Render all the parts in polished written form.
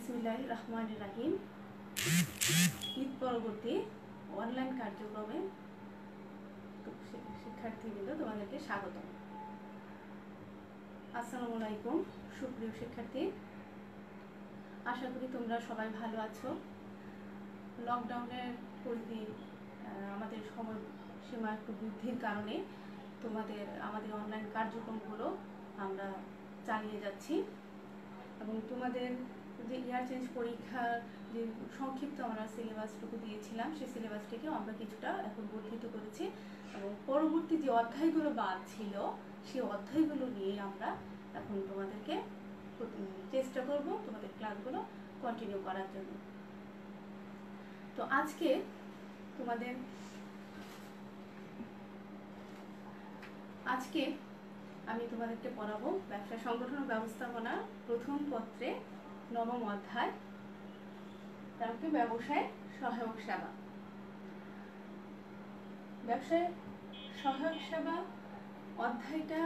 বিসমিল্লাহির রহমানির রহিম। ঈদ পরবর্তী অনলাইন কার্যক্রমে শিক্ষার্থীবৃন্দ তোমাদেরকে স্বাগত। আসসালামু আলাইকুম সুপ্রিয় শিক্ষার্থী, আশা করি তোমরা সবাই ভালো আছো। লকডাউনের পরিধি আমাদের সময়সীমা একটু বৃদ্ধির কারণে আমাদের অনলাইন কার্যক্রমগুলো আমরা চালিয়ে যাচ্ছি এবং তোমাদের যে ইয়ার চেঞ্জ পরীক্ষার যে সংক্ষিপ্ত আমরা সিলেবাসটুকু দিয়েছিলাম সেই সিলেবাসটিকেও আমরা কিছুটা এখন বর্ধিত করেছি এবং পরবর্তী যে অধ্যায়গুলো বাদ ছিল সেই অধ্যায়গুলো নিয়ে আমরা এখন তোমাদেরকে চেষ্টা করব তোমাদের ক্লাসগুলো কন্টিনিউ করার জন্য। তো আজকে আমি তোমাদেরকে পড়াবো ব্যবসা সংগঠন ও ব্যবস্থাপনা প্রথম পত্রে নবম অধ্যায়, তার ব্যবসায় সহায়ক সেবা। ব্যবসায় সহায়ক সেবা অধ্যায়টা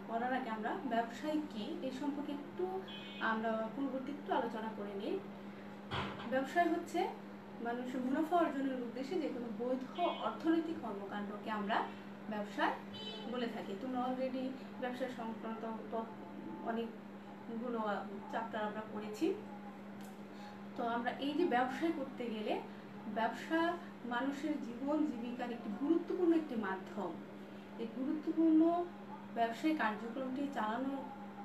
পড়ার আগে আমরা ব্যবসায় কি এই সম্পর্কে আমরা পূর্ববর্তী একটু আলোচনা করে নিই। ব্যবসায় হচ্ছে মানুষের মুনাফা অর্জনের উদ্দেশ্যে যে কোনো বৈধ অর্থনৈতিক কর্মকাণ্ডকে আমরা ব্যবসা বলে থাকি। তোমরা অলরেডি ব্যবসা সংক্রান্ত অনেকগুলো চ্যাপ্টার আমরা পড়েছি। তো আমরা এই যে ব্যবসায় করতে গেলে ব্যবসা মানুষের জীবন জীবিকার একটি গুরুত্বপূর্ণ একটি মাধ্যম। এই গুরুত্বপূর্ণ ব্যবসায়িক কার্যক্রমটি চালানো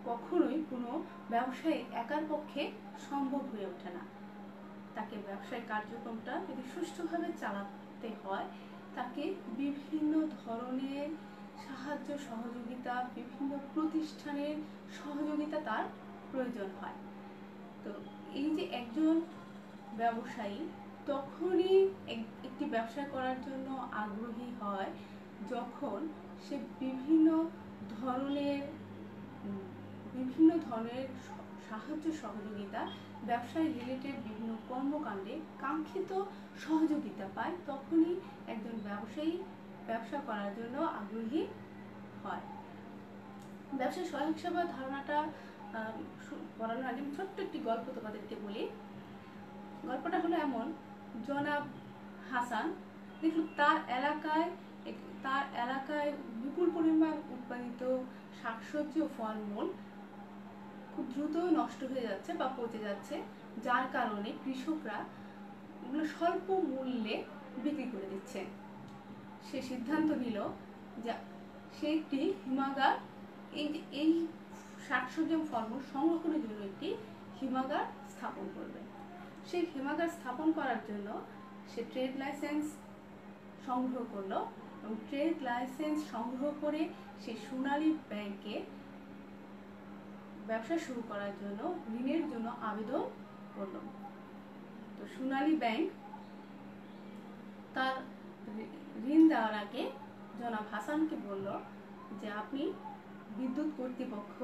কখনোই কোনো ব্যবসায়ী একার পক্ষে সম্ভব হয়ে ওঠে না। তাকে ব্যবসায়িক কার্যক্রমটা যদি সুষ্ঠুভাবে চালাতে হয় তাকে বিভিন্ন ধরনের সাহায্য সহযোগিতা, বিভিন্ন প্রতিষ্ঠানের সহযোগিতা তার প্রয়োজন হয়। তো এই যে একজন ব্যবসায়ী তখনই একটি ব্যবসা করার জন্য আগ্রহী হয় যখন সে বিভিন্ন ধরনের সাহায্য সহযোগিতা, ব্যবসায় রিলেটেড বিভিন্ন কর্মকাণ্ডে কাঙ্ক্ষিত সহযোগিতা পায়, তখনই একজন ব্যবসায়ী ব্যবসা করার জন্য আগ্রহী হয়। ব্যবসায় সহায়ক সেবা ধারণাটা পড়ানোর আগে ছোট্ট একটি গল্প তোমাদেরকে বলি। গল্পটা হলো এমন, জনাব হাসান দেখল তার এলাকায় বিপুল পরিমাণ উৎপাদিত শাকসবজি ও ফলমূল খুব দ্রুত নষ্ট হয়ে যাচ্ছে বা পচে যাচ্ছে, যার কারণে কৃষকরা এগুলো স্বল্প মূল্যে বিক্রি করে দিচ্ছে। সে সিদ্ধান্ত নিল যে সে একটি হিমাগার, এই শাকসবজি এবং ফলমূল সংরক্ষণের জন্য একটি হিমাগার স্থাপন করবে। সেই হিমাগার স্থাপন করার জন্য সে ট্রেড লাইসেন্স সংগ্রহ করলো এবং ট্রেড লাইসেন্স সংগ্রহ করে সে সোনালী ব্যাংকে ব্যবসা শুরু করার জন্য ঋণের জন্য আবেদন করলো। তো সোনালী ব্যাংক তার ঋণ দেওয়ার আগে জনাব হাসানকে বলল যে আপনি বিদ্যুৎ কর্তৃপক্ষ,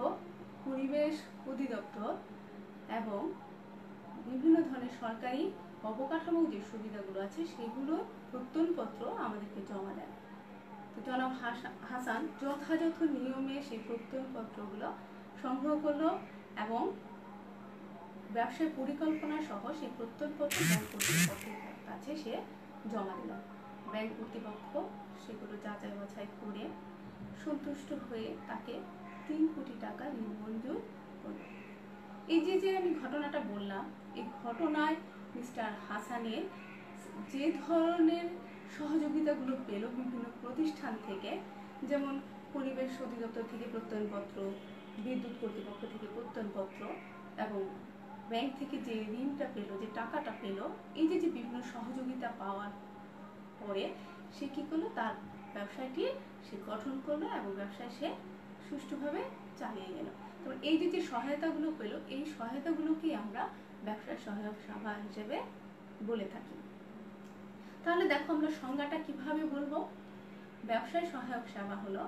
পরিবেশ অধিদপ্তর এবং বিভিন্ন ধরনের সরকারি অবকাঠামো যে সুবিধাগুলো আছে সেগুলো প্রত্যয়নপত্র আমাদেরকে জমা দেন। তো জনাব হাসান যথাযথ নিয়মে সেই প্রত্যয়নপত্রগুলো সংগ্রহ করলো এবং ব্যবসায় পরিকল্পনা সহ সেই প্রত্যয়নপত্র ব্যাংক কর্তৃপক্ষের কাছে সে জমা দিল। ব্যাংক কর্তৃপক্ষ সেগুলো যাচাই বাছাই করে সন্তুষ্ট হয়ে তাকে 3 কোটি টাকা ঋণ মঞ্জুর করল। এই যে আমি ঘটনাটা বললাম, এই ঘটনায় মিস্টার হাসানের যে ধরনের সহযোগিতাগুলো পেল বিভিন্ন প্রতিষ্ঠান থেকে, যেমন পরিবেশ অধিদপ্তর থেকে প্রত্যয়নপত্র, বিদ্যুৎ কর্তৃপক্ষ থেকে প্রত্যয়নপত্র এবং ব্যাংক থেকে যে ঋণটা পেল, যে টাকাটা পেল, এই যে বিভিন্ন সহযোগিতা পাওয়ার পরে সে কি করলো, তার ব্যবসাটি সে গঠন করলো এবং ব্যবসায় সে সুষ্ঠুভাবে চালিয়ে গেল। তো এই যে সহায়তাগুলো পেল, এই সহায়তাগুলোকে আমরা ব্যবসায় সহায়ক সেবা হিসেবে বলে থাকি। তাহলে দেখো আমরা সংজ্ঞাটা কিভাবে বলবো। ব্যবসায় সহায়ক সেবা হলো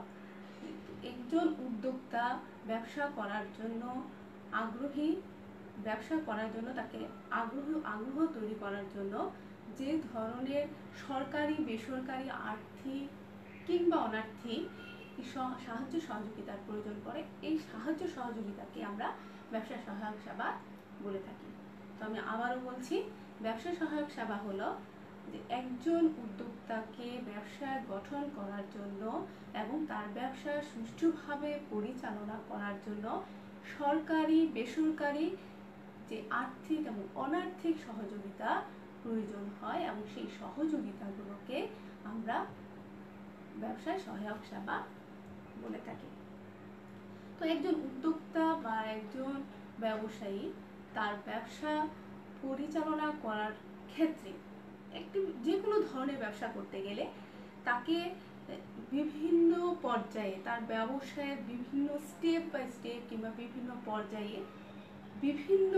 একজন উদ্যোক্তা ব্যবসা করার জন্য তাকে আগ্রহ তৈরি করার জন্য যে ধরনের সরকারি, বেসরকারি, আর্থিক কিংবা অনার্থিক সাহায্য সহযোগিতার প্রয়োজন পড়ে, এই সাহায্য সহযোগিতাকে আমরা ব্যবসা সহায়ক সেবা বলে থাকি। আমি আবারও বলছি, ব্যবসা সহায়ক সেবা হলো যে একজন উদ্যোক্তাকে ব্যবসা গঠন করার জন্য এবং তার ব্যবসা সুষ্ঠুভাবে পরিচালনা করার জন্য সরকারি বেসরকারি যে আর্থিক এবং অনার্থিক সহযোগিতা প্রয়োজন হয় এবং সেই সহযোগিতাগুলোকে আমরা ব্যবসা সহায়ক সেবা বলে থাকি। তো একজন উদ্যোক্তা বা একজন ব্যবসায়ী তার ব্যবসা পরিচালনা করার ক্ষেত্রে একটি যে কোনো ধরনের ব্যবসা করতে গেলে তাকে বিভিন্ন পর্যায়ে তার ব্যবসায়ের বিভিন্ন স্টেপ বাই স্টেপ কিংবা বিভিন্ন পর্যায়ে বিভিন্ন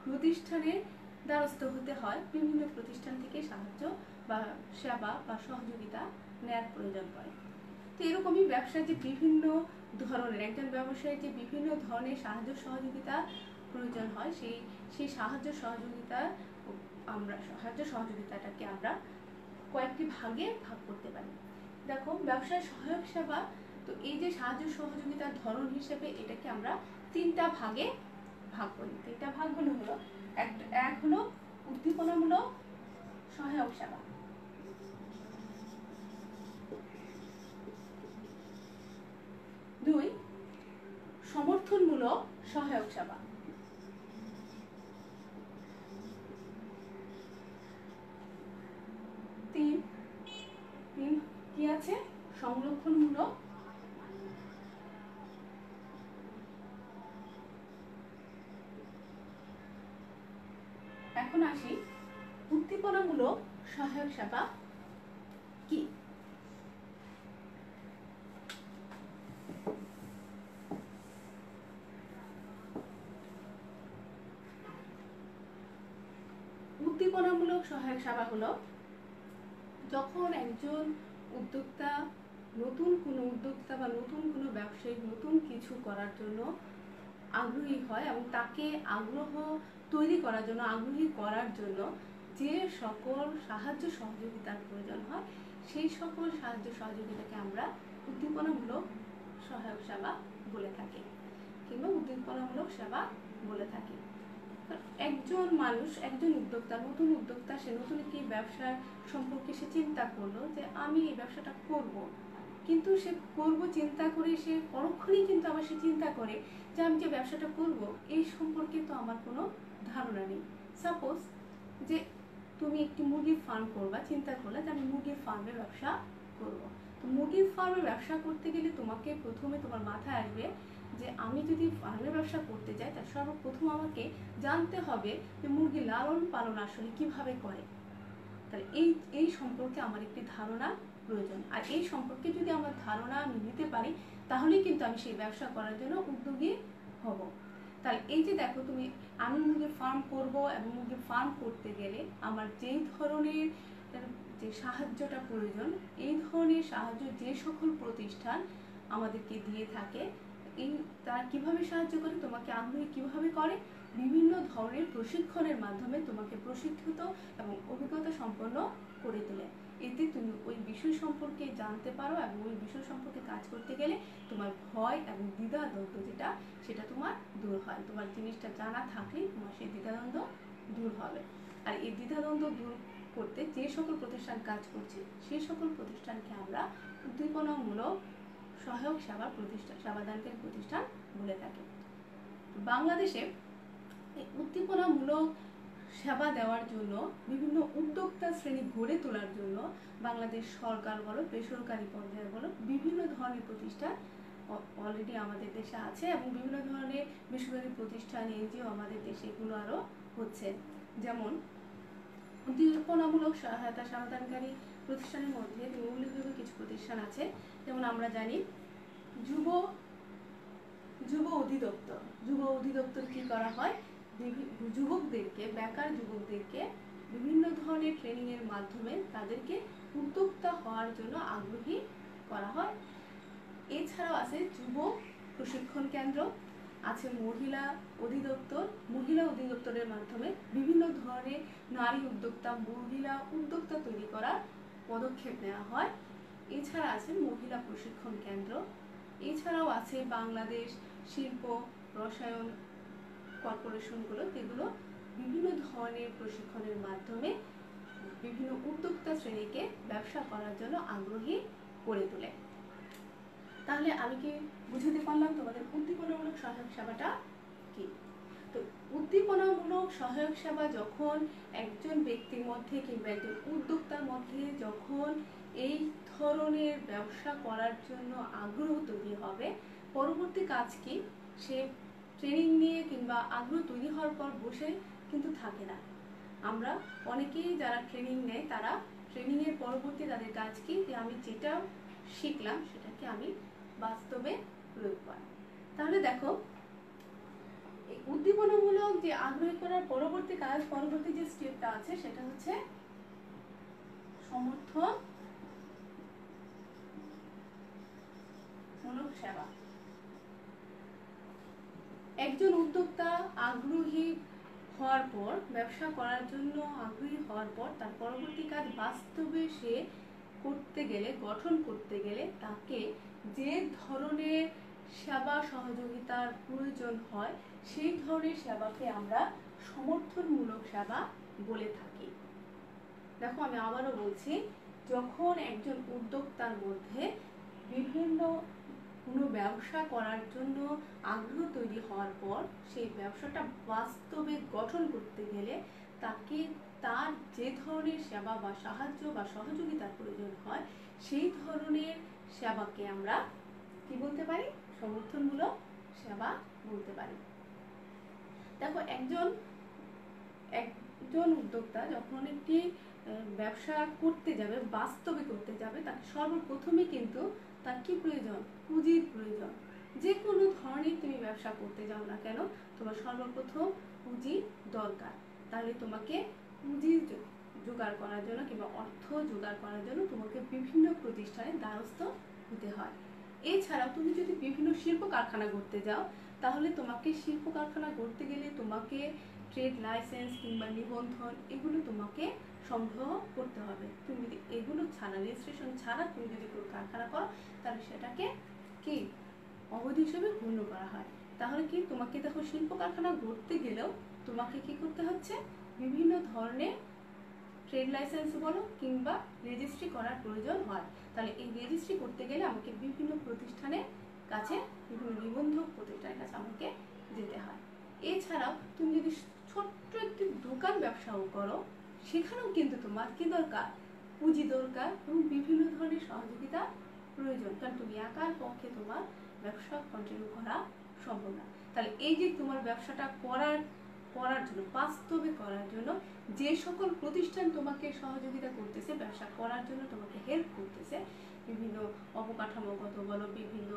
প্রতিষ্ঠানের দ্বারস্থ হতে হয়, বিভিন্ন প্রতিষ্ঠান থেকে সাহায্য বা সেবা বা সহযোগিতা নেওয়ার প্রয়োজন পড়ে। তো এরকমই ব্যবসার যে বিভিন্ন ধরনের একজন ব্যবসায়ীর যে বিভিন্ন ধরনের সাহায্য সহযোগিতা প্রয়োজন হয় সেই সাহায্য সহযোগিতাটাকে আমরা কয়েকটি ভাগে ভাগ করতে পারি। দেখো, ব্যবসায় সহায়ক সেবা, তো এই যে সাহায্য সহযোগিতার ধরন হিসেবে এটাকে আমরা তিনটা ভাগে ভাগ করি। তিনটা ভাগগুলো হলো, এক হলো উদ্দীপনামূলক সহায়ক সেবা, দুই সমর্থনমূলক সহায়ক সেবা, তিন কি আছে সংরক্ষণমূলক। এখন আসি উদ্দীপনামূলক সহায়ক সেবা কি। উদ্দীপনামূলক সহায়ক সেবা হলো যখন একজন উদ্যোক্তা বা নতুন কোনো ব্যবসায়ী নতুন কিছু করার জন্য আগ্রহী হয় এবং তাকে আগ্রহী করার জন্য যে সকল সাহায্য সহযোগিতার প্রয়োজন হয় সেই সকল সাহায্য সহযোগিতাকে আমরা উদ্দীপনামূলক সহায়ক সেবা বলে থাকি কিংবা উদ্দীপনামূলক সেবা বলে থাকি। একজন নতুন উদ্যোক্তা সে নতুন একটি ব্যবসার সম্পর্কে সে চিন্তা করলো যে আমি এই ব্যবসাটা করব, কিন্তু সে চিন্তা করে সে পরক্ষণেই কিন্তু আবার সে চিন্তা করে যে আমি যে ব্যবসাটা করব এই সম্পর্কে তো আমার কোনো ধারণা নেই। সাপোজ যে তুমি একটি মুরগির ফার্ম করবা, চিন্তা করলে যে আমি মুরগির ফার্মে ব্যবসা করব। তো মুরগির ফার্মে ব্যবসা করতে গেলে তোমাকে প্রথমে তোমার মাথায় আসবে যে আমি যদি ফার্মের ব্যবসা করতে যাই তার সর্বপ্রথম আমাকে জানতে হবে যে মুরগি লালন পালন আসলে কিভাবে করে। তাহলে এই সম্পর্কে আমার একটি ধারণা প্রয়োজন, আর এই সম্পর্কে যদি আমার ধারণা আমি নিতে পারি তাহলেই কিন্তু আমি সেই ব্যবসা করার জন্য উদ্যোগী হব। তাহলে এই যে দেখো, আমি মুরগির ফার্ম করব এবং মুরগির ফার্ম করতে গেলে আমার যেই ধরনের যে সাহায্যটা প্রয়োজন, এই ধরনের সাহায্য যে সকল প্রতিষ্ঠান আমাদেরকে দিয়ে থাকে তারা কিভাবে সাহায্য করে, তোমাকে আগ্রহী কিভাবে করে, বিভিন্ন ধরনের প্রশিক্ষণের মাধ্যমে তোমাকে প্রশিক্ষিত এবং অভিজ্ঞতা সম্পন্ন করে তোলে। এতে তুমি ওই বিষয় সম্পর্কে জানতে পারো এবং ওই বিষয় সম্পর্কে কাজ করতে গেলে তোমার ভয় এবং দ্বিধাদ্বন্দ্ব সেটা তোমার দূর হয়। তোমার জিনিসটা জানা থাকলেই তোমার সেই দ্বিধাদ্বন্দ্ব দূর হবে। আর এই দ্বিধাদ্বন্দ্ব দূর করতে যে সকল প্রতিষ্ঠান কাজ করছে সেই সকল প্রতিষ্ঠানকে আমরা উদ্দীপনামূলক সহায়ক সেবাদানকারী প্রতিষ্ঠান বলে থাকি। বাংলাদেশে উদ্দীপনামূলক সেবা দেওয়ার জন্য বিভিন্ন উদ্যোক্তা শ্রেণী গড়ে তোলার জন্য বাংলাদেশ সরকার বলো বেসরকারি পর্যায়ে বলো বিভিন্ন ধরনের প্রতিষ্ঠান অলরেডি আমাদের দেশে আছে এবং বিভিন্ন ধরনের বেসরকারি প্রতিষ্ঠান এনজিও আমাদের দেশে এগুলো আরো হচ্ছে। যেমন উদ্দীপনামূলক সহায়তা সমাধানকারী প্রতিষ্ঠানের মধ্যে উল্লেখযোগ্য কিছু প্রতিষ্ঠান আছে। যেমন আমরা জানি যুব অধিদপ্তর কি করা হয়, বেকার যুবকদেরকে বিভিন্ন ধরনের ট্রেনিং এর মাধ্যমে তাদেরকে উদ্যোক্তা হওয়ার জন্য আগ্রহী করা হয়। এছাড়াও আছে যুব প্রশিক্ষণ কেন্দ্র, আছে মহিলা অধিদপ্তরের মাধ্যমে বিভিন্ন ধরনের নারী উদ্যোক্তা মহিলা উদ্যোক্তা তৈরি করার পদক্ষেপ নেওয়া হয়। এছাড়া আছে মহিলা প্রশিক্ষণ কেন্দ্র, এছাড়াও আছে বাংলাদেশ শিল্প রসায়ন কর্পোরেশনগুলো, যেগুলো বিভিন্ন ধরনের প্রশিক্ষণের মাধ্যমে বিভিন্ন উদ্যোক্তা শ্রেণীকে ব্যবসা করার জন্য আগ্রহী করে তোলে। তাহলে আমি কি বুঝাতে পারলাম তোমাদের উদ্দীপনামূলক সহায়ক সেবাটা কি? তো উদ্দীপনামূলক সহায়ক সেবা যখন একজন ব্যক্তির মধ্যে কিংবা একজন উদ্যোক্তার মধ্যে যখন এই ধরনের ব্যবসা করার জন্য আগ্রহ তৈরি হবে, পরবর্তী কাজ কি, সে ট্রেনিং নিয়ে কিংবা আগ্রহ তৈরি হওয়ার পর বসে কিন্তু থাকে না। আমরা অনেকেই যারা ট্রেনিং নেয় তারা ট্রেনিংয়ের পরবর্তী তাদের কাজ কি, যে আমি যেটা শিখলাম সেটাকে আমি বাস্তবে প্রয়োগ করা। তাহলে দেখো, এই উদ্দীপনামূলক যে আগ্রহী করার পরবর্তী কাজ, পরবর্তী যে স্টেপটা আছে সেটা হচ্ছে সমর্থন মূলক সেবা। একজন উদ্যোক্তা আগ্রহী হওয়ার পর, ব্যবসা করার জন্য আগ্রহী হওয়ার পর তার পরবর্তী কাজ বাস্তবে সে করতে গেলে, গঠন করতে গেলে তাকে যে ধরনের সেবা সহযোগিতার প্রয়োজন হয় সেই ধরনের সেবাকে আমরা সমর্থনমূলক সেবা বলে থাকি। দেখো, আমি আবারও বলছি, যখন একজন উদ্যোক্তার মধ্যে বিভিন্ন কোনো ব্যবসা করার জন্য আগ্রহ তৈরি হওয়ার পর সেই ব্যবসাটা বাস্তবে গঠন করতে গেলে তাকে তার যে ধরনের সেবা বা সাহায্য বা সহযোগিতার প্রয়োজন হয় সেই ধরনের সেবাকে আমরা কি বলতে পারি? সমর্থনমূলক সেবা বলতে পারি। দেখো, একজন উদ্যোক্তা যখন একটি ব্যবসা করতে যাবে, বাস্তবে করতে যাবে, তাকে সর্বপ্রথমে কিন্তু তার কি প্রয়োজন? পুঁজির প্রয়োজন। যে কোনো ধরনের তুমি ব্যবসা করতে যাও না কেন, তোমার সর্বপ্রথম পুঁজি দরকার। তাহলে তোমাকে পুঁজি জোগাড় করার জন্য কিংবা অর্থ জোগাড় করার জন্য তোমাকে বিভিন্ন প্রতিষ্ঠানের দ্বারস্থ হতে হয়। এছাড়াও তুমি যদি বিভিন্ন শিল্প কারখানা গড়তে যাও, তাহলে তোমাকে শিল্প কারখানা গড়তে গেলে তোমাকে ট্রেড লাইসেন্স কিংবা নিবন্ধন এগুলো তোমাকে সংগ্রহ করতে হবে। তুমি যদি এগুলো ছাড়া, রেজিস্ট্রেশন ছাড়া তুমি যদি কোনো কারখানা করো, তাহলে সেটাকে কি অবৈধ হিসেবে গণ্য করা হয়। তাহলে কি তোমাকে, দেখো, শিল্প কারখানা গড়তে গেলেও তোমাকে কি করতে হচ্ছে? বিভিন্ন ধরনের ট্রেড লাইসেন্স বলো কিংবা রেজিস্ট্রি করার প্রয়োজন হয়। তাহলে এই রেজিস্ট্রি করতে গেলে আমাকে বিভিন্ন প্রতিষ্ঠানের কাছে, বিভিন্ন নিবন্ধক প্রতিষ্ঠানের কাছে আমাকে যেতে হয়। এছাড়াও তুমি যদি ছোট্ট একটি দোকান ব্যবসাও করো, সেখানেও কিন্তু তোমার কি দরকার? পুঁজি দরকার এবং বিভিন্ন ধরনের সহযোগিতা প্রয়োজন, কারণ তুমি একার পক্ষে তোমার ব্যবসা কন্টিনিউ করা সম্ভব না। তাহলে এই যে তোমার ব্যবসাটা করার জন্য, বাস্তবে করার জন্য যে সকল প্রতিষ্ঠান তোমাকে সহযোগিতা করতেছে, ব্যবসা করার জন্য তোমাকে হেল্প করতেছে, বিভিন্ন অবকাঠামোগত বলো, বিভিন্ন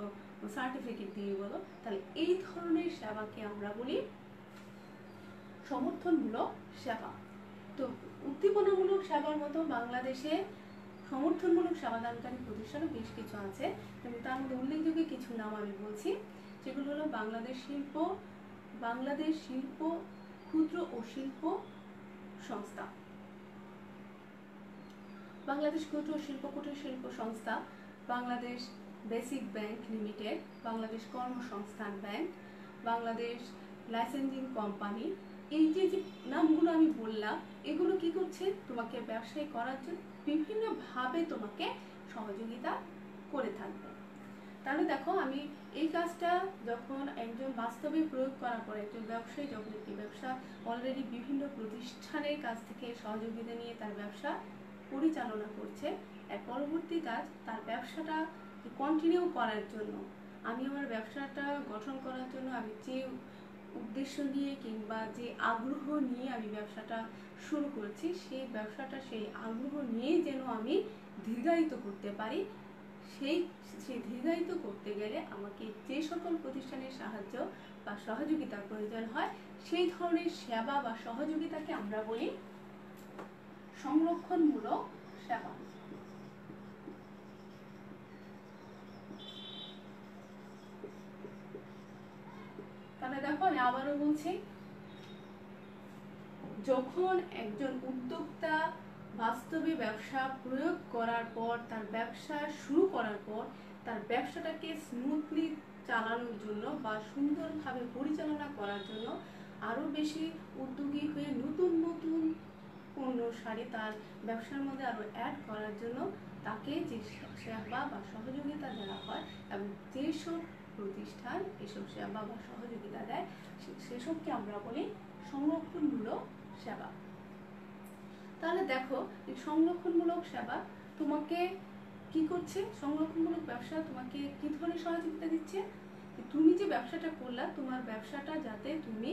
সার্টিফিকেট দিয়ে বলো, তাহলে এই ধরনের সেবাকে আমরা বলি সমর্থনমূলক সেবা। তো উদ্দীপনামূলক সেবার মতো বাংলাদেশে সমর্থনমূলক সেবাদানকারী প্রতিষ্ঠানও বেশ কিছু আছে, এবং তার মধ্যে উল্লেখযোগ্য কিছু নাম আমি বলছি, যেগুলো হলো বাংলাদেশ শিল্প ক্ষুদ্র ও শিল্প সংস্থা, বাংলাদেশ ক্ষুদ্র শিল্প কুটির শিল্প সংস্থা, Bangladesh basic bank limited, Bangladesh কর্মসংস্থান ব্যাংক, বাংলাদেশ লাইসেন্সিং কোম্পানি। এই যে নামগুলো আমি বললাম, এগুলো কি করছে? তোমাকে ব্যবসায় করার জন্য বিভিন্নভাবে তোমাকে সহযোগিতা করে থাকবে। তাহলে দেখো, আমি এই কাজটা যখন একজন বাস্তবে প্রয়োগ করার পর, একজন ব্যবসায়ী যখন একটি ব্যবসা অলরেডি বিভিন্ন প্রতিষ্ঠানের কাছ থেকে সহযোগিতা নিয়ে তার ব্যবসা পরিচালনা করছে, এর পরবর্তী কাজ তার ব্যবসাটা কন্টিনিউ করার জন্য, আমি আমার ব্যবসাটা গঠন করার জন্য আমি যে উদ্দেশ্য নিয়ে কিংবা যে আগ্রহ নিয়ে আমি ব্যবসাটা শুরু করছি, সেই ব্যবসাটা সেই আগ্রহ নিয়ে যেন আমি দীর্ঘায়িত করতে পারি, সেই দীর্ঘায়িত করতে গেলে আমাকে যে সকল প্রতিষ্ঠানের সাহায্য বা সহযোগিতার প্রয়োজন হয়, সেই ধরনের সেবা বা সহযোগিতাকে আমরা বলি সংরক্ষণমূলক সেবা। তাহলে দেখো, আমি আবারও বলছি, যখন একজন উদ্যোক্তা বাস্তবে ব্যবসা প্রয়োগ করার পর, তার ব্যবসা শুরু করার পর, তার ব্যবসাটাকে স্মুথলি চালানোর জন্য বা সুন্দরভাবে পরিচালনা করার জন্য আরও বেশি উদ্যোগী হয়ে নতুন নতুন পণ্য শাড়ি তার ব্যবসার মধ্যে আরও অ্যাড করার জন্য তাকে যে সেবা বা সহযোগিতা দেওয়া হয় এবং যেসব প্রতিষ্ঠান এসব সেবা বা সহযোগিতা দেয় সেসবকে আমরা বলি সংরক্ষণমূলক সেবা। তাহলে দেখো এই সংরক্ষণমূলক সেবা তোমাকে কি করছে, সংরক্ষণমূলক ব্যবসা তোমাকে কি ধরনের সহযোগিতা দিচ্ছে, তুমি যে ব্যবসাটা করলা তোমার ব্যবসাটা যাতে তুমি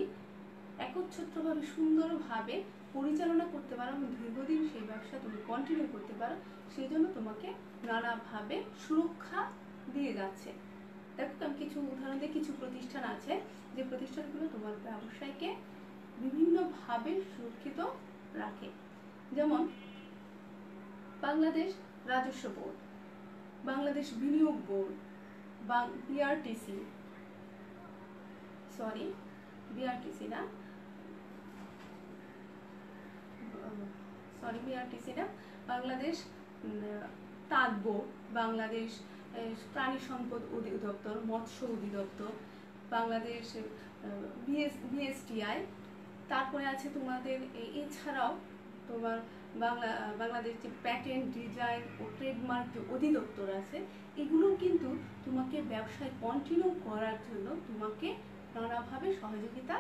একচ্ছত্রভাবে সুন্দরভাবে পরিচালনা করতে পারো এবং দীর্ঘদিন সেই ব্যবসা তুমি কন্টিনিউ করতে পারো, সেই জন্য তোমাকে নানাভাবে সুরক্ষা দিয়ে যাচ্ছে। দেখো আমি কিছু উদাহরণ দিই। কিছু প্রতিষ্ঠান আছে যে প্রতিষ্ঠানগুলো তোমার ব্যবসায়কে বিভিন্নভাবে সুরক্ষিত রাখে, যেমন বাংলাদেশ রাজস্ব বোর্ড, বাংলাদেশ বিনিয়োগ বোর্ড, বিআরটিসি না, বাংলাদেশ তাঁত বোর্ড, বাংলাদেশ প্রাণী সম্পদ অধিদপ্তর, মৎস্য অধিদপ্তর, বাংলাদেশ বিএসটিআই, তারপরে আছে তোমাদের এছাড়াও তোমার বাংলাদেশ যে প্যাটেন্ট ডিজাইন ও ট্রেডমার্ক যে অধিদপ্তর আছে, এগুলো কিন্তু তোমাকে ব্যবসায় কন্টিনিউ করার জন্য তোমাকে নানাভাবে সহযোগিতা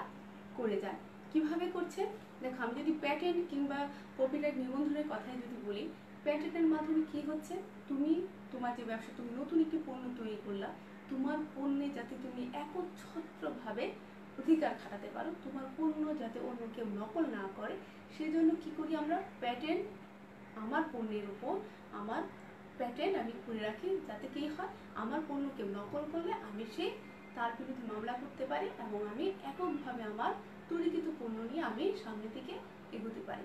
করে যায়। কিভাবে করছে দেখো, আমি যদি প্যাটেন্ট কিংবা কপিরাইট নিবন্ধনের কথাই যদি বলি, প্যাটেন্টের মাধ্যমে কি হচ্ছে, তুমি তোমার যে ব্যবসা তুমি নতুন একটি পণ্য তৈরি করলা, তোমার পণ্যে যাতে তুমি একচ্ছত্রভাবে অধিকার খাটাতে পারো, তোমার পণ্য যাতে অন্য কেউ নকল না করে, সেজন্য কি করি আমরা, প্যাটেন্ট আমার পণ্যের উপর আমার প্যাটেন্ট আমি করে রাখি, যাতে কি হয় আমার পণ্য কেউ নকল করলে আমি সেই তার বিরুদ্ধে মামলা করতে পারি এবং আমি এককভাবে আমার তৈরিকৃত পণ্য নিয়ে আমি সামনের দিকে এগোতে পারি।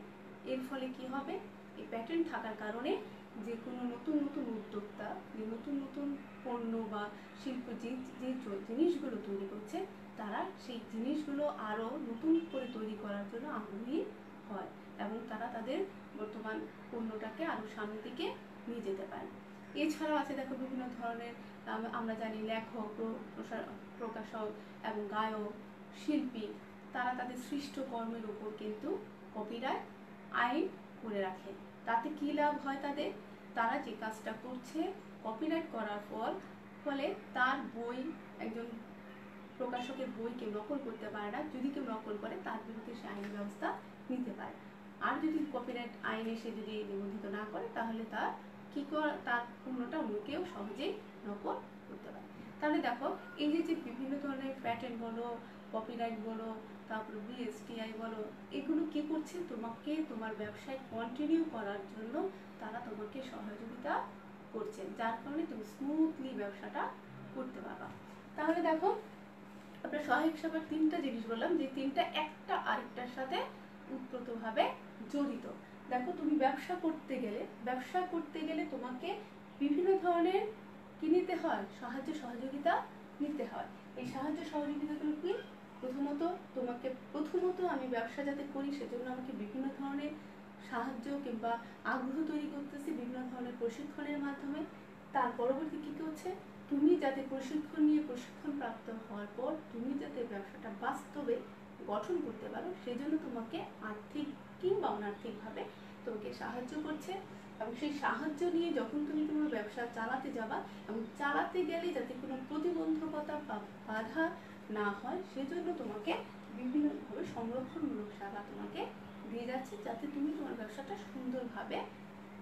এর ফলে কি হবে, এই প্যাটেন্ট থাকার কারণে যে কোনো নতুন নতুন উদ্যোক্তা যে নতুন নতুন পণ্য বা শিল্প যে জিনিসগুলো তৈরি করছে, তারা সেই জিনিসগুলো আরও নতুন করে তৈরি করার জন্য আগ্রহী হয় এবং তারা তাদের বর্তমান পণ্যটাকে আরও সামনের দিকে নিয়ে যেতে পারে। এছাড়াও আছে দেখো বিভিন্ন ধরনের, আমরা জানি লেখক, প্রকাশক এবং গায়ক, শিল্পী, তারা তাদের সৃষ্ট কর্মের উপর কিন্তু কপিরাইট আইন করে রাখে। তাতে কি লাভ হয় তাদের, তারা যে কাজটা করছে কপিরাইট করার ফলে তার বই, একজন প্রকাশকের বই কেউ নকল করতে পারে না, যদি কেউ নকল করে তার বিরুদ্ধে সে আইনি ব্যবস্থা নিতে পারে। আর যদি কপিরাইট আইনে সে যদি নিবন্ধিত না করে, তাহলে তার তার পণ্যটা অন্য কেউ সহজেই নকল করতে পারে। তাহলে দেখো এই যে বিভিন্ন ধরনের প্যাটেন্ট বলো, কপিরাইট বলো, তারপরে বিএসটিআই বলো, এগুলো কি করছে, তোমাকে তোমার ব্যবসায় কন্টিনিউ করার জন্য তারা তোমাকে সহযোগিতা করছে, যার কারণে তুমি স্মুথলি ব্যবসাটা করতে পারবা। তাহলে দেখো আমরা সহায়ক সেবার তিনটা জিনিস বললাম, যে তিনটা একটা আরেকটার সাথে ওতপ্রোতভাবে জড়িত। দেখো তুমি ব্যবসা করতে গেলে তোমাকে বিভিন্ন ধরনের কি নিতে হয়, সাহায্য সহযোগিতা নিতে হয়। এই সাহায্য সহযোগিতাগুলো কি, প্রথমত আমি ব্যবসা যাতে করি সেজন্য আমাকে বিভিন্ন ধরনের সাহায্য কিংবা আগ্রহ তৈরি করতেছি বিভিন্ন ধরনের প্রশিক্ষণের মাধ্যমে। তার পরবর্তী কি হচ্ছে, তুমি যাতে প্রশিক্ষণ প্রাপ্ত হওয়ার পর তুমি যাতে ব্যবসাটা বাস্তবে গঠন করতে পারো, সেজন্য তোমাকে আর্থিক কিংবা অনার্থিকভাবে তোমাকে সাহায্য করছে। এবং সেই সাহায্য নিয়ে যখন তুমি তোমার ব্যবসা চালাতে যাবা এবং চালাতে গেলে যাতে কোনো প্রতিবন্ধকতা বা বাধা না হয়, সেজন্য তোমাকে বিভিন্নভাবে সংরক্ষণমূলক সেবা তোমাকে দিয়ে যাচ্ছে, যাতে তুমি তোমার ব্যবসাটা সুন্দরভাবে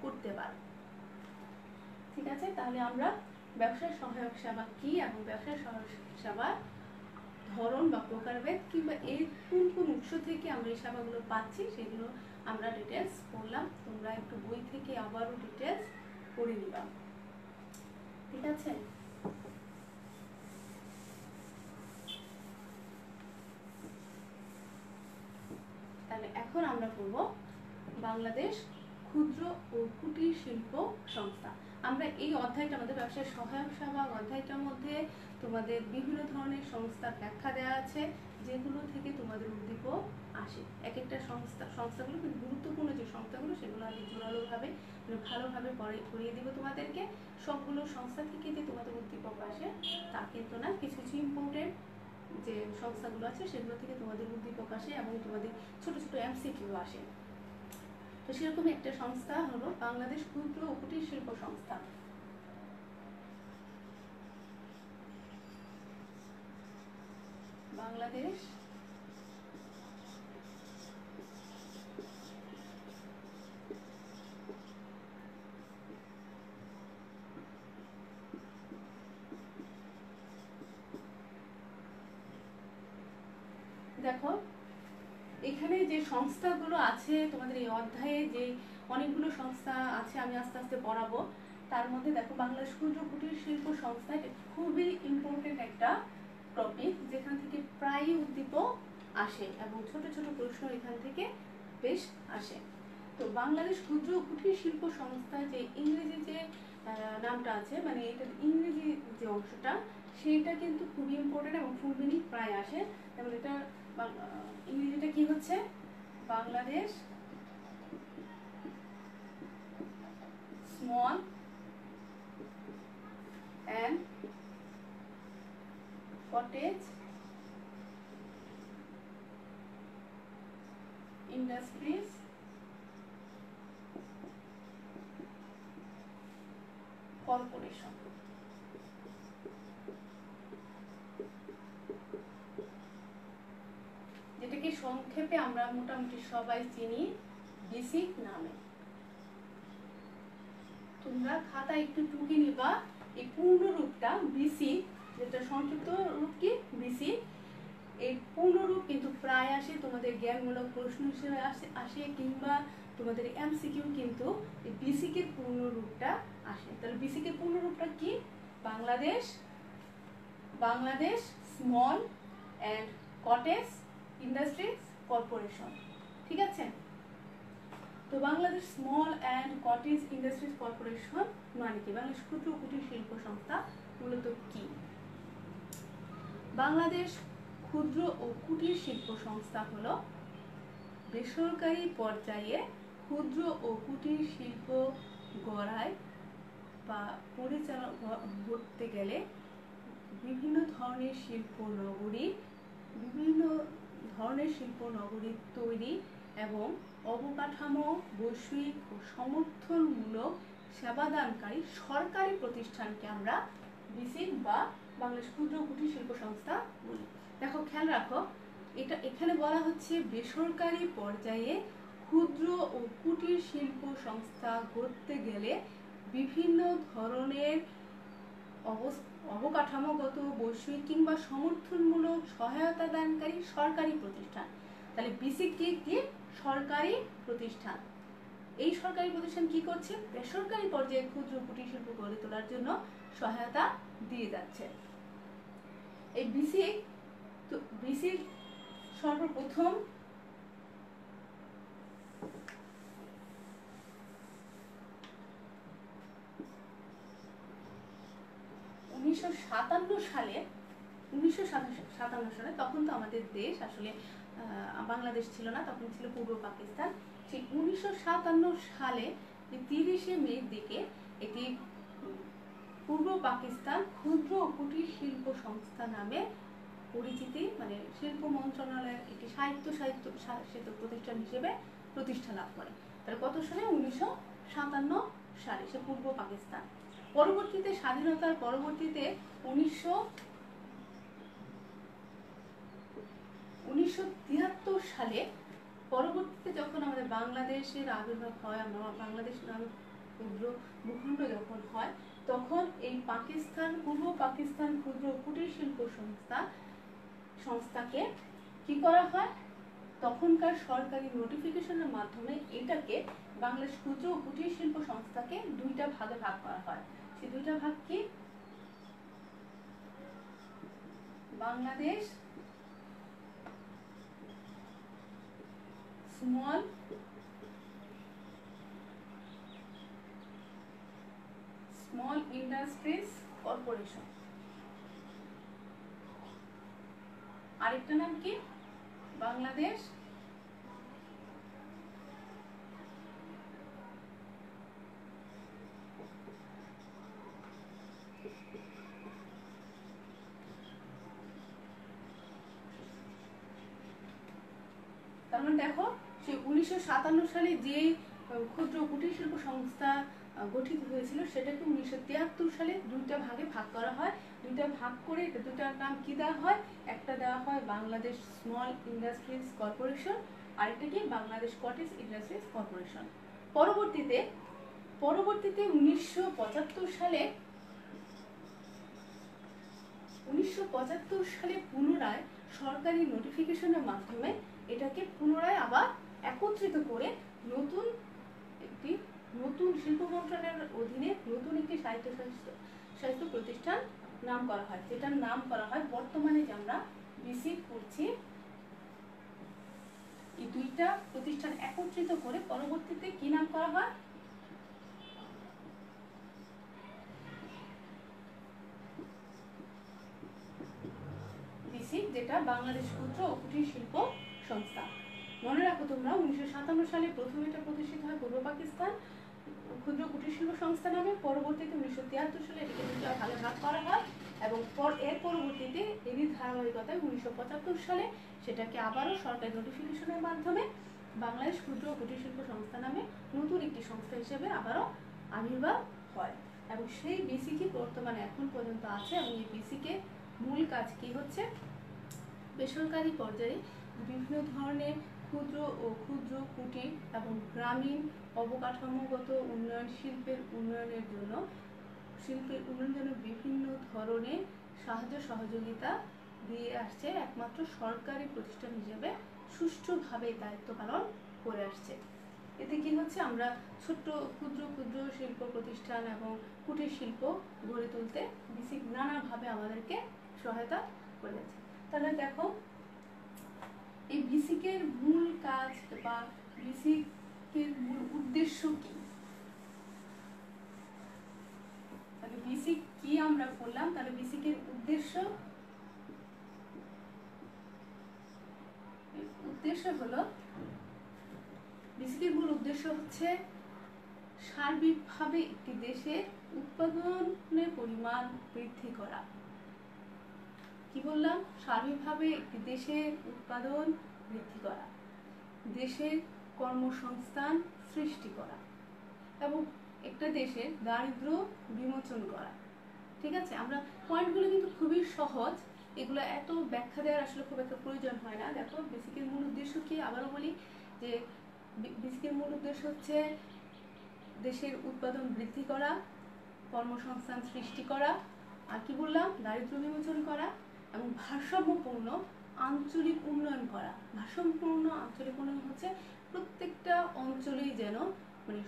করতে পারো। ঠিক আছে, তাহলে আমরা ব্যবসায় সহায়ক সেবা কি এবং ব্যবসায় সহায়ক সেবার ধরন বা প্রকারভেদ কিংবা এর কোন কোন উৎস থেকে আমরা এই সেবাগুলো পাচ্ছি সেগুলো আমরা ডিটেলস পড়লাম। তোমরা একটু বই থেকে আবারও ডিটেলস পড়ে নিবা। ঠিক আছে, তাহলে এখন আমরা পড়ব বাংলাদেশ ক্ষুদ্র ও কুটির শিল্প সংস্থা। আমরা এই অধ্যায়টা আমাদের ব্যবসায় সহায়ক সেবা অধ্যায়টার মধ্যে তোমাদের বিভিন্ন ধরনের সংস্থার ব্যাখ্যা দেওয়া আছে, যেগুলো থেকে তোমাদের উদ্দীপক আসে। এক একটা সংস্থাগুলো কিন্তু গুরুত্বপূর্ণ যে সংস্থাগুলো সেগুলো আগে জোরালোভাবে ভালোভাবে পড়িয়ে দিব তোমাদেরকে। সবগুলো সংস্থা থেকে যে তোমাদের উদ্দীপক আসে তা কিন্তু না, কিছু কিছু ইম্পর্টেন্ট যে সংস্থাগুলো আছে সেগুলো থেকে তোমাদের উদ্দীপক আসে এবং তোমাদের ছোট ছোট এমসিকিউ আসে। তো সেরকম একটা সংস্থা হলো বাংলাদেশ ক্ষুদ্র ও কুটির শিল্প সংস্থা। বাংলাদেশ দেখো এখানে যে সংস্থাগুলো আছে তোমাদের এই অধ্যায়ে, যে অনেকগুলো সংস্থা আছে, আমি আস্তে আস্তে পড়াবো। তার মধ্যে দেখো বাংলাদেশ ক্ষুদ্র কুটির শিল্প সংস্থা, এটা খুবই ইম্পর্টেন্ট একটা টপিক, যেখান থেকে প্রায় উদ্দীপক আসে এবং ছোট ছোট প্রশ্ন এখান থেকে বেশ আসে। তো বাংলাদেশ ক্ষুদ্র কুটির শিল্প সংস্থা, যে ইংরেজি যে নামটা আছে, মানে এটা ইংরেজি যে অংশটা, সেইটা কিন্তু খুবই ইম্পর্টেন্ট এবং ফুল মিনিং প্রায় আসে। যেমন এটা ইংরেজিটা কি হচ্ছে, Bangladesh small and cottage industries corporation. যেটাকে সংক্ষেপে আমরা মোটামুটি সবাই চিনি বিসিক নামে। তোমরা খাতা একটু টুকে নিবা, এই পূর্ণ রূপটা বিসিক, যেটা সংক্ষিপ্ত রূপ কি বিসিক, এই পূর্ণরূপ কিন্তু প্রায় আসে তোমাদের জ্ঞানমূলক প্রশ্ন হিসেবে আসে কিংবা তোমাদের এমসিকিউ কিন্তু এই বিসিকের পূর্ণরূপটা আসে। তাহলে বিসিকের পূর্ণরূপটা কি, Bangladesh small and cottage industries corporation. ঠিক আছে, তো Bangladesh small and cottage industries corporation মানে কি, বাংলাদেশ ক্ষুদ্র কুটির শিল্প সংস্থা মূলত কি? বাংলাদেশ ক্ষুদ্র ও কুটির শিল্প সংস্থা হলো বেসরকারি পর্যায়ে ক্ষুদ্র ও কুটির শিল্প গড়ায় বা পরিচালনা করতে গেলে বিভিন্ন ধরনের শিল্প নগরী তৈরি এবং অবকাঠামো বৈষয়িক ও সমর্থনমূলক সেবাদানকারী সরকারি প্রতিষ্ঠানকে আমরা বিসিক বা বাংলাদেশ ক্ষুদ্র কুটির শিল্প সংস্থা বলি। দেখো খেয়াল রাখো, এখানে বলা হচ্ছে বেসরকারি পর্যায়ে ক্ষুদ্র ও কুটির শিল্প সংস্থা গড়তে গেলে বিভিন্ন ধরনের অবকাঠামোগত বৈষয়িক কিংবা সমর্থনমূলক সহায়তা দানকারী সরকারি প্রতিষ্ঠান। তাহলে বিসিক কি সরকারি প্রতিষ্ঠান। এই সরকারি প্রতিষ্ঠান কি করছে, বেসরকারি পর্যায়ে ক্ষুদ্র কুটির শিল্প গড়ে তোলার জন্য সহায়তা দিয়ে যাচ্ছে। এই বিসিক সর্বপ্রথম 1957 সালে, তখন তো আমাদের দেশ আসলে বাংলাদেশ ছিল না, তখন ছিল পূর্ব পাকিস্তান। সেই 1957 সালে 30শে মের দিকে এটি পূর্ব পাকিস্তান ক্ষুদ্র ও কুটির শিল্প সংস্থা নামে পরিচিতি, মানে শিল্প মন্ত্রণালয়ের একটি স্বায়ত্তশাসিত প্রতিষ্ঠান হিসেবে প্রতিষ্ঠা লাভ করে। তাহলে কত সালে, 1957 সালে সে পূর্ব পাকিস্তান। পরবর্তীতে স্বাধীনতার পরবর্তীতে 1973 সালে পরবর্তীতে যখন আমাদের বাংলাদেশের আবির্ভাব হয়, বাংলাদেশ নামে ক্ষুদ্র ভূখণ্ড যখন হয়, তখন এই পূর্ব পাকিস্তান ক্ষুদ্র কুটির শিল্প সংস্থাকে কি করা হয়, তখনকার সরকারি নোটিফিকেশনের মাধ্যমে এটাকে বাংলাদেশ ক্ষুদ্র কুটির শিল্প সংস্থাকে দুইটা ভাগে ভাগ করা হয়। সেই দুইটা ভাগ কি, বাংলাদেশ স্মল ইন্ডাস্ট্রিজ কর্পোরেশন, আরেকটা নাম কি, বাংলাদেশ মানে দেখো সেই 1957 সালে যে ক্ষুদ্র কুটির শিল্প সংস্থা গঠিত হয়েছিল সেটাকে 1973 সালে দুইটা ভাগে ভাগ করা হয়। দুইটা ভাগ করে দুটার নাম কি দেওয়া হয়? একটা দেওয়া হয় বাংলাদেশ স্মল ইন্ডাস্ট্রিজ কর্পোরেশন, আরেকটা কি বাংলাদেশ কটেজ ইন্ডাস্ট্রিজ কর্পোরেশন। পরবর্তীতে 1975 সালে পুনরায় সরকারি নোটিফিকেশনের মাধ্যমে এটাকে পুনরায় আবার একত্রিত করে নতুন শিল্প মন্ত্রণালয়ের অধীনে নতুন একটি স্বায়ত্ত প্রতিষ্ঠান নাম করা হয়, যেটার নাম করা হয় বর্তমানে যে আমরা বিসিক করছি। এই দুইটা প্রতিষ্ঠান একত্রিত করে পরবর্তীতে কি নাম করা হয়? বিসিক, যেটা বাংলাদেশ ক্ষুদ্র ও কুটির শিল্প সংস্থা। মনে রাখো তোমরা 1957 সালে প্রথমে এটা প্রতিষ্ঠিত হয় পূর্ব পাকিস্তান ক্ষুদ্র কুটির শিল্প সংস্থা নামে। পরবর্তীতে 1973 সালে এটাকে দুটো ভাগে ভাগ করা হয় এবং এর পরবর্তীতে এরই ধারাবাহিকতায় 1975 সালে সেটাকে আবারও সরকারি নোটিফিকেশনের মাধ্যমে বাংলাদেশ ক্ষুদ্র কুটির শিল্প সংস্থা নামে নতুন একটি সংস্থা হিসেবে আবারও আবির্ভাব হয় এবং সেই বিসিকে বর্তমানে এখন পর্যন্ত আছে। এবং এই বিসিকে মূল কাজ কি হচ্ছে? বেসরকারি পর্যায়ে বিভিন্ন ধরনের ক্ষুদ্র কুটির এবং গ্রামীণ অবকাঠামোগত উন্নয়ন, শিল্পের উন্নয়নের জন্য বিভিন্ন ধরনের সাহায্য সহযোগিতা দিয়ে আসছে, একমাত্র সরকারি প্রতিষ্ঠান হিসেবে সুষ্ঠুভাবে দায়িত্ব পালন করে আসছে। এতে কি হচ্ছে? আমরা ছোট্ট ক্ষুদ্র শিল্প প্রতিষ্ঠান এবং কুটির শিল্প গড়ে তুলতে বিসিক নানাভাবে আমাদেরকে সহায়তা করে যাচ্ছে। তাহলে দেখো এই বিসিকের মূল কাজ বা বিসিকের মূল উদ্দেশ্য কি? তাহলে বিসিক কি আমরা বললাম, তাহলে বিসিকের উদ্দেশ্য হলো, বিসিকের মূল উদ্দেশ্য হচ্ছে সার্বিকভাবে একটি দেশের উৎপাদনের পরিমাণ বৃদ্ধি করা। কি বললাম? সার্বিকভাবে একটি দেশের উৎপাদন বৃদ্ধি করা, দেশের কর্মসংস্থান সৃষ্টি করা এবং একটা দেশের দারিদ্র্য বিমোচন করা। ঠিক আছে, আমরা পয়েন্টগুলো কিন্তু খুবই সহজ, এগুলো এত ব্যাখ্যা দেওয়ার আসলে খুব একটা প্রয়োজন হয় না। দেখো বেসিকের মূল উদ্দেশ্য কি? আবারও বলি যে বেসিকের মূল উদ্দেশ্য হচ্ছে দেশের উৎপাদন বৃদ্ধি করা, কর্মসংস্থান সৃষ্টি করা, আর কি বললাম? দারিদ্র্য বিমোচন করা এবং ভারসাম্যপূর্ণ আঞ্চলিক উন্নয়ন করা। ভারসাম্যপূর্ণ আঞ্চলিক উন্নয়ন হচ্ছে প্রত্যেকটা অঞ্চলেই যেন মানে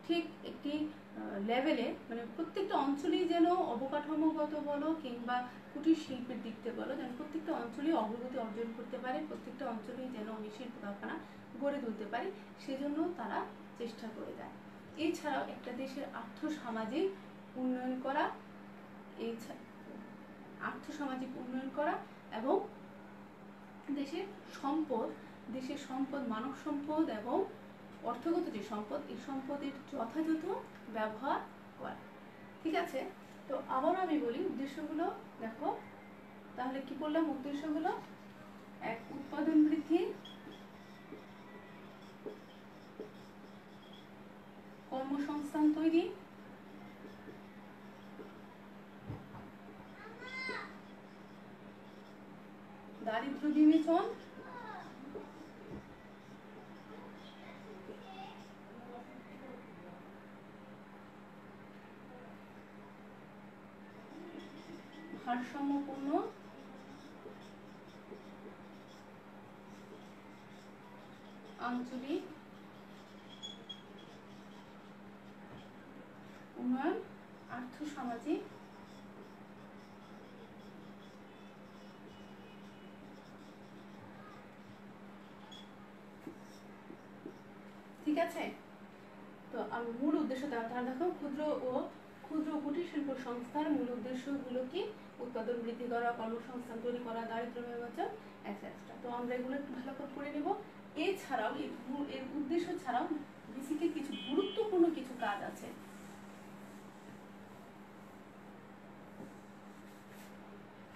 ঠিক একটি লেভেলে, মানে প্রত্যেকটা অঞ্চলেই যেন অবকাঠামোগত বলো কিংবা কুটির শিল্পের দিক থেকে বলো, যেন প্রত্যেকটা অঞ্চলেই অগ্রগতি অর্জন করতে পারে, প্রত্যেকটা অঞ্চলেই যেন শিল্প কারখানা গড়ে তুলতে পারে, সেজন্য তারা চেষ্টা করে যায়। এছাড়াও একটা দেশের আর্থসামাজিক উন্নয়ন করা, এবং দেশের সম্পদ মানব সম্পদ এবং অর্থগত যে সম্পদ, এই সম্পদের যথাযথ ব্যবহার করা। ঠিক আছে, তো আবার আমি বলি উদ্দেশ্যগুলো। দেখো তাহলে কি বললাম? উদ্দেশ্যগুলো: এক, উৎপাদন বৃদ্ধি, কর্মসংস্থান তৈরি, দারিদ্র্য বিমোচন, ভারসাম্যপূর্ণ আঞ্চলিক উন্নয়ন, আর্থসামাজিক ঠিক আছে। তো আমি মূল উদ্দেশ্য তাহলে দেখো ক্ষুদ্র কুটির শিল্প সংস্থার মূল উদ্দেশ্যগুলো কি? উৎপাদন বৃদ্ধি করা, কর্মসংস্থান তৈরি করা, দারিদ্র্য বিমোচন, এটসেট্রা। তো আমরা এগুলো একটু ভালো করে পড়ে নেব। এছাড়াও এর উদ্দেশ্য ছাড়াও বিসিকের কিছু গুরুত্বপূর্ণ কিছু কাজ আছে।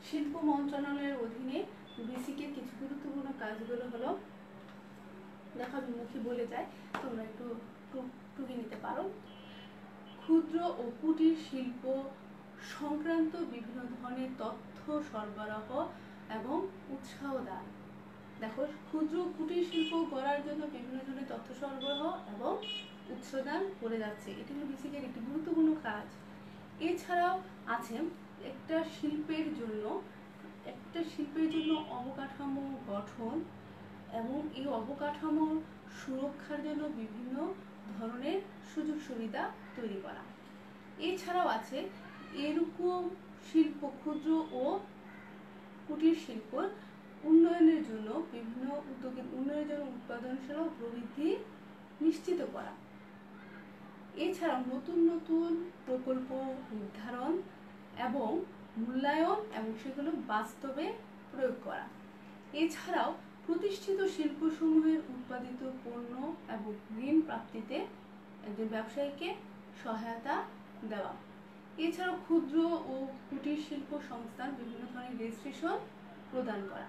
শিল্প মন্ত্রণালয়ের অধীনে বিসিকের কিছু গুরুত্বপূর্ণ কাজগুলো হলো দেখো আমি মুখে বলে যাই, তোমরা একটু টুকে নিতে পারো। ক্ষুদ্র ও কুটির শিল্প সংক্রান্ত বিভিন্ন ধরনের তথ্য সরবরাহ এবং উৎসাহ দান। দেখো, ক্ষুদ্র কুটির শিল্প গড়ার জন্য বিভিন্ন ধরনের তথ্য সরবরাহ এবং উৎসাহ দান করে যাচ্ছে। এটি হলো বেসিকের একটি গুরুত্বপূর্ণ কাজ। এছাড়াও আছে একটা শিল্পের জন্য অবকাঠামো গঠন এবং এই অবকাঠামো সুরক্ষার জন্য বিভিন্ন ধরনের সুযোগ সুবিধা তৈরি করা। এছাড়াও আছে এরকম শিল্প, ক্ষুদ্র ও কুটির শিল্প উন্নয়নের জন্য বিভিন্ন উদ্যোগের উন্নয়নের জন্য উৎপাদনশীল প্রবৃদ্ধি নিশ্চিত করা। এছাড়াও নতুন নতুন প্রকল্প নির্ধারণ এবং মূল্যায়ন এবং সেগুলো বাস্তবে প্রয়োগ করা। এছাড়াও প্রতিষ্ঠিত শিল্পসমূহের উৎপাদিত পণ্য এবং ঋণ প্রাপ্তিতে একজন ব্যবসায়ীকে সহায়তা দেওয়া। এছাড়াও ক্ষুদ্র ও কুটির শিল্প সংস্থান বিভিন্ন ধরনের রেজিস্ট্রেশন প্রদান করা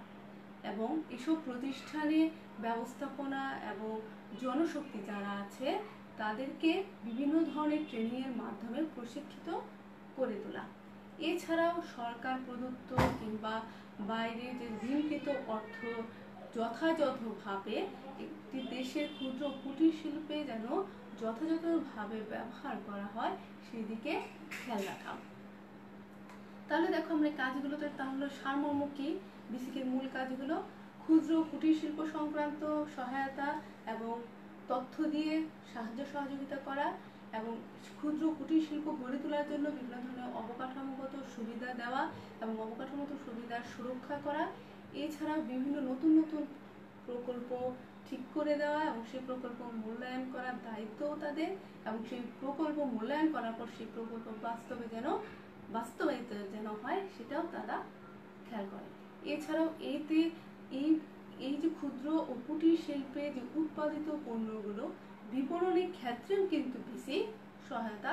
এবং এসব প্রতিষ্ঠানে ব্যবস্থাপনা এবং জনশক্তি যারা আছে তাদেরকে বিভিন্ন ধরনের ট্রেনিংয়ের মাধ্যমে প্রশিক্ষিত করে তোলা। এছাড়াও সরকার প্রদত্ত কিংবা বাইরে যে ঋণকৃত অর্থ যথাযথভাবে একটি দেশের ক্ষুদ্র কুটির শিল্পে যেন যথাযথভাবে ব্যবহার করা হয় সেদিকে খেয়াল রাখা। তাহলে দেখো আমরা কাজগুলোতে তাহলে সারমর্ম কি, বেসিকের মূল কাজগুলো ক্ষুদ্র কুটির শিল্প সংক্রান্ত সহায়তা এবং তথ্য দিয়ে সাহায্য সহযোগিতা করা এবং ক্ষুদ্র কুটির শিল্প গড়ে তোলার জন্য বিভিন্ন ধরনের অবকাঠামোগত সুবিধা দেওয়া এবং অবকাঠামোগত সুবিধার সুরক্ষা করা। এছাড়াও বিভিন্ন নতুন নতুন প্রকল্প ঠিক করে দেওয়া এবং সেই প্রকল্প মূল্যায়ন করার দায়িত্বও তাদের এবং সেই প্রকল্প মূল্যায়ন করার পর সেই প্রকল্প বাস্তবায়িত যেন হয় সেটাও তারা খেয়াল করে। এছাড়াও এই যে ক্ষুদ্র ও কুটির শিল্পে যে উৎপাদিত পণ্যগুলো বিপণনের ক্ষেত্রেও কিন্তু বেশি সহায়তা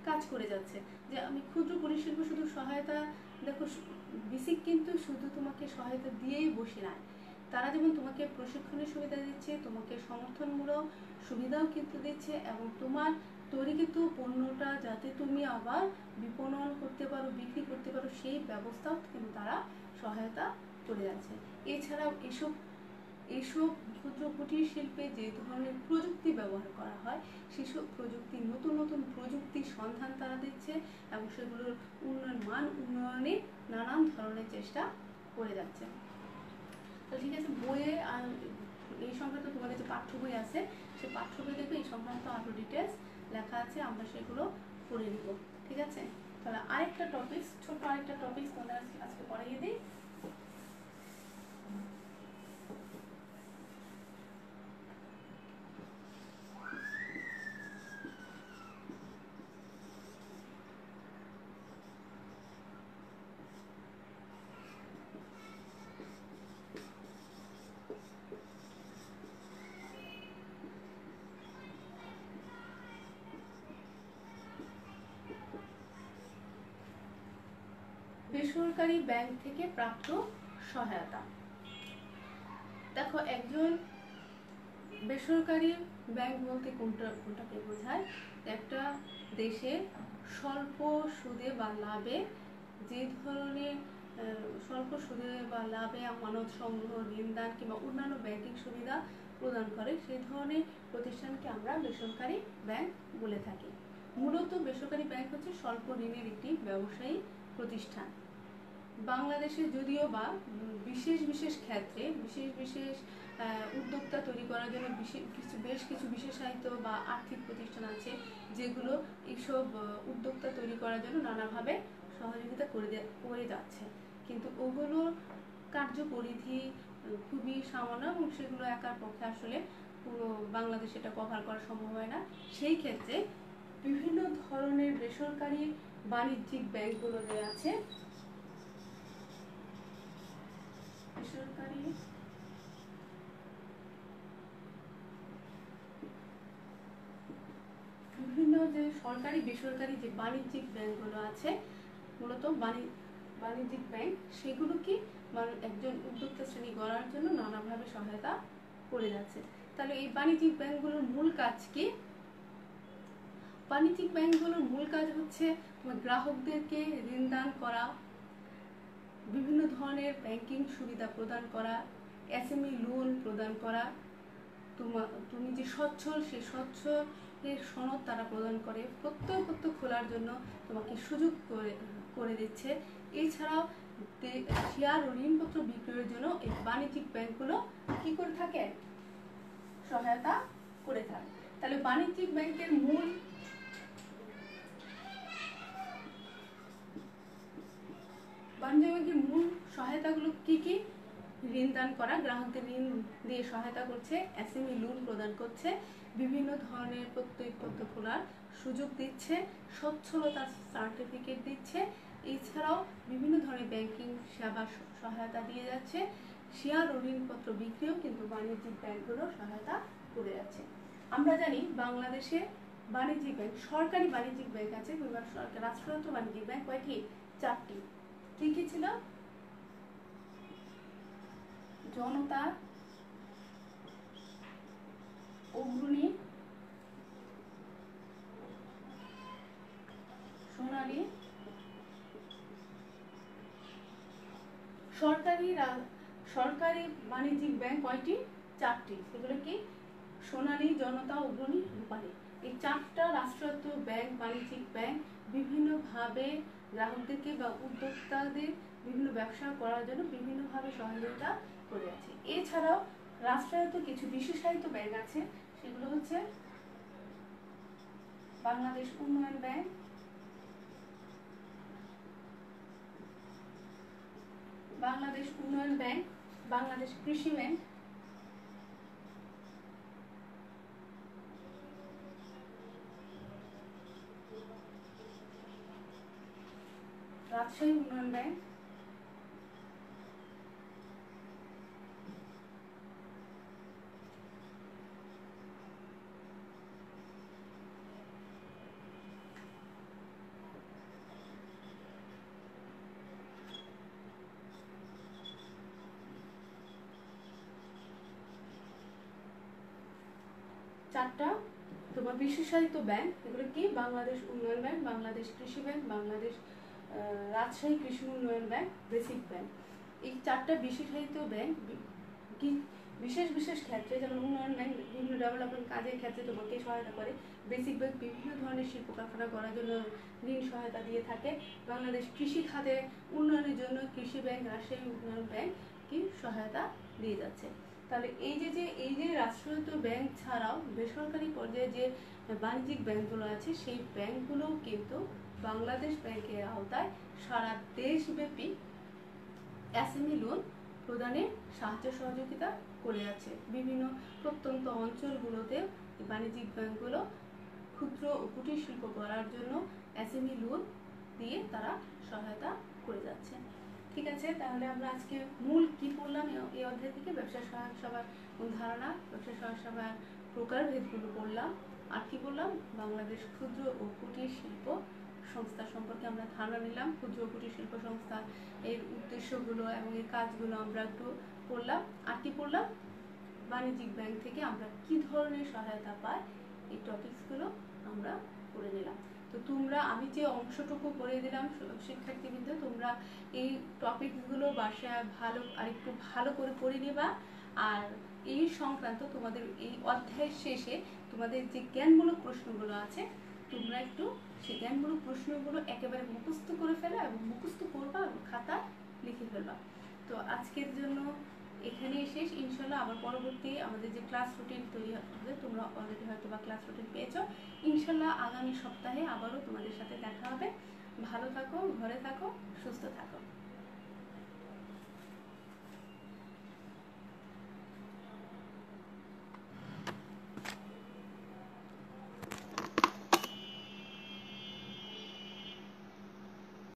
কাজ করে যাচ্ছে। যে আমি ক্ষুদ্র কুটির শিল্প শুধু সহায়তা, দেখো বেসিক কিন্তু শুধু তোমাকে সহায়তা দিয়েই বসে নাই, তারা যেমন তোমাকে প্রশিক্ষণের সুবিধা দিচ্ছে, তোমাকে সমর্থনমূলক সুবিধাও কিন্তু দিচ্ছে এবং তোমার তৈরিকৃত পণ্যটা যাতে তুমি আবার বিপণন করতে পারো, বিক্রি করতে পারো সেই ব্যবস্থাও কিন্তু তারা সহায়তা করে যাচ্ছে। এছাড়াও এসব ক্ষুদ্র কুটির শিল্পে যে ধরনের প্রযুক্তি ব্যবহার করা হয় সেসব প্রযুক্তি নতুন নতুন প্রযুক্তির সন্ধান তারা দিচ্ছে এবং সেগুলোর উন্নয়নে নানান ধরনের চেষ্টা করে যাচ্ছে। তো ঠিক আছে, বইয়ে আর এই সংক্রান্ত তোমাদের যে পাঠ্য বই আছে সেই পাঠ্য বই দেখবে এই সংক্রান্ত আরো ডিটেলস লেখা আছে, আমরা সেগুলো পড়ে নিব। ঠিক আছে, তাহলে আরেকটা টপিক, ছোট আরেকটা টপিক তোমাদের আজকে পড়াইয়ে দিই। বেসরকারি ব্যাংক থেকে প্রাপ্ত সহায়তা। দেখো, একজন বেসরকারি ব্যাংক বলতে কোনটাকে বোঝায়? একটা দেশে স্বল্প সুদে বা লাভে যে ধরনের স্বল্প সুদে বা লাভে আমানত সংগ্রহ, ঋণদান কিংবা অন্যান্য ব্যাংকিং সুবিধা প্রদান করে সেই ধরনের প্রতিষ্ঠানকে আমরা বেসরকারি ব্যাংক বলে থাকি। মূলত বেসরকারি ব্যাংক হচ্ছে স্বল্প ঋণের একটি ব্যবসায়ী প্রতিষ্ঠান। বাংলাদেশে যদিও বা বিশেষ ক্ষেত্রে বিশেষ উদ্যোক্তা তৈরি করার জন্য বেশ কিছু বিশেষায়িত বা আর্থিক প্রতিষ্ঠান আছে যেগুলো এইসব উদ্যোক্তা তৈরি করার জন্য নানাভাবে সহযোগিতা করে যাচ্ছে, কিন্তু ওগুলোর কার্যপরিধি খুবই সামান্য এবং সেগুলো একার পক্ষে আসলে পুরো বাংলাদেশে এটা কভার করা সম্ভব হয় না। সেই ক্ষেত্রে বিভিন্ন ধরনের বেসরকারি বাণিজ্যিক ব্যাংকগুলো যে আছে, বিভিন্ন যে সরকারি বেসরকারি যে বাণিজ্যিক ব্যাংকগুলো আছে, মূলত বাণিজ্যিক ব্যাংক সেগুলোকে একজন উদ্যোক্তা শ্রেণী গড়ার জন্য নানাভাবে সহায়তা করে যাচ্ছে। তাহলে এই বাণিজ্যিক ব্যাংকগুলোর মূল কাজ কি? বাণিজ্যিক ব্যাংকগুলোর মূল কাজ হচ্ছে তোমার গ্রাহকদেরকে ঋণ দান করা, বিভিন্ন ধরনের ব্যাংকিং সুবিধা প্রদান করা, এসএমই লোন প্রদান করা, তুমি যে সচ্ছল সেই সচ্ছলের সনদ তারা প্রদান করে, প্রত্যয় খোলার জন্য তোমাকে সুযোগ করে দিচ্ছে। এছাড়াও শেয়ার ও ঋণপত্র বিক্রয়ের জন্য এই বাণিজ্যিক ব্যাংকগুলো কি করে থাকে? সহায়তা করে থাকে। তাহলে বাণিজ্যিক ব্যাংকের মূল সহায়তাগুলো কি কি? ঋণ দান করা, গ্রাহকদের ঋণ দিয়ে সহায়তা করছে, এসএমই লোন প্রদান করছে, বিভিন্ন ধরনের প্রত্যয়পত্র খোলার সুযোগ দিচ্ছে, সচ্ছলতার সার্টিফিকেট দিচ্ছে, এছাড়াও বিভিন্ন ধরনের ব্যাংকিং সেবা সহায়তা দিয়ে যাচ্ছে। শেয়ার ও ঋণপত্র বিক্রিও কিন্তু বাণিজ্যিক ব্যাংকগুলো সহায়তা করে যাচ্ছে। আমরা জানি বাংলাদেশে বাণিজ্যিক ব্যাংক, সরকারি বাণিজ্যিক ব্যাংক আছে, রাষ্ট্রায়ত্ত বাণিজ্যিক ব্যাংক কয়টি? 4টি। কি কি ছিল? জনতা, অগ্রণী, সোনালী। সরকারি বাণিজ্যিক ব্যাংক কয়টি? 4টি। সেগুলো কি? সোনালী, জনতা, অগ্রণী, রূপালী। এই 4টা রাষ্ট্রায়ত্ত ব্যাংক, বাণিজ্যিক ব্যাংক বিভিন্নভাবে গ্রাহকদেরকে বা উদ্যোক্তাদের বিভিন্ন ব্যবসা করার জন্য বিভিন্নভাবে সহযোগিতা করে আছে। এছাড়াও রাষ্ট্রায়ত্ত কিছু বিশেষায়িত ব্যাংক আছে, সেগুলো হচ্ছে বাংলাদেশ উন্নয়ন ব্যাংক, বাংলাদেশ কৃষি ব্যাংক, রাজশাহী উন্নয়ন ব্যাংক, চারটা তোমার বিশেষায়িত ব্যাংক। এগুলো কি? বাংলাদেশ উন্নয়ন ব্যাংক, বাংলাদেশ কৃষি ব্যাংক, বাংলাদেশ রাজশাহী কৃষি উন্নয়ন ব্যাংক, বেসিক ব্যাংক। এই 4টা বিশেষায়িত ব্যাংক কি বিশেষ ক্ষেত্রে, যেমন উন্নয়ন ব্যাংক বিভিন্ন ডেভেলপমেন্ট কাজের ক্ষেত্রে তোমাকে সহায়তা করে, বেসিক ব্যাংক বিভিন্ন ধরনের শিল্প কারখানা করার জন্য ঋণ সহায়তা দিয়ে থাকে, বাংলাদেশ কৃষি খাতে উন্নয়নের জন্য কৃষি ব্যাংক, রাজশাহী উন্নয়ন ব্যাংক কি সহায়তা দিয়ে যাচ্ছে। তাহলে এই যে রাষ্ট্রায়ত্ত ব্যাংক ছাড়াও বেসরকারি পর্যায়ে যে বাণিজ্যিক ব্যাংকগুলো আছে, সেই ব্যাংকগুলোও কিন্তু বাংলাদেশ ব্যাংকের আওতায় সারা দেশব্যাপী এসএমই লোন প্রদানে সাহায্য সহযোগিতা করে যাচ্ছে। বিভিন্ন প্রত্যন্ত অঞ্চলগুলোতে বাণিজ্যিক ব্যাংকগুলো ক্ষুদ্র ও কুটির শিল্প করার জন্য এসএমই লোন দিয়ে তারা সহায়তা করে যাচ্ছে। ঠিক আছে, তাহলে আমরা আজকে মূল কি পড়লাম এই অধ্যায় থেকে? ব্যবসা সহায়ক সভার ধারণা, ব্যবসা সহায়ক সভার প্রকারভেদগুলো পড়লাম, আর কি বললাম? বাংলাদেশ ক্ষুদ্র ও কুটির শিল্প সংস্থা সম্পর্কে আমরা ধারণা নিলাম। ক্ষুদ্র ও কুটির শিল্প সংস্থা, এর উদ্দেশ্যগুলো এবং এর কাজগুলো আমরা একটু পড়লাম। আর কি পড়লাম? বাণিজ্যিক ব্যাংক থেকে আমরা কি ধরনের সহায়তা পাই, এই টপিকসগুলো আমরা পড়ে নিলাম। তো আমি যে অংশটুকু পড়ে দিলাম শিক্ষার্থীবৃন্দ, তোমরা এই টপিকগুলো বাসায় আরেকটু ভালো করে পড়ে নেবা। আর এই সংক্রান্ত তোমাদের এই অধ্যায়ের শেষে তোমাদের যে জ্ঞানমূলক প্রশ্নগুলো আছে, তোমরা একটু সেই জ্ঞানমূলক প্রশ্নগুলো একেবারে মুখস্থ করে ফেলা এবং মুখস্থ করবা এবং খাতা লিখে ফেলবা। তো আজকের জন্য এখানেই শেষ। ইনশাল্লাহ আবার পরবর্তী আমাদের যে ক্লাস রুটিন তৈরি হবে, তোমরা অলরেডি হয়তো বা ক্লাস রুটিন পেয়েছো। ইনশাল্লাহ আগামী সপ্তাহে আবারও তোমাদের সাথে দেখা হবে। ভালো থাকো, ঘরে থাকো, সুস্থ থাকো।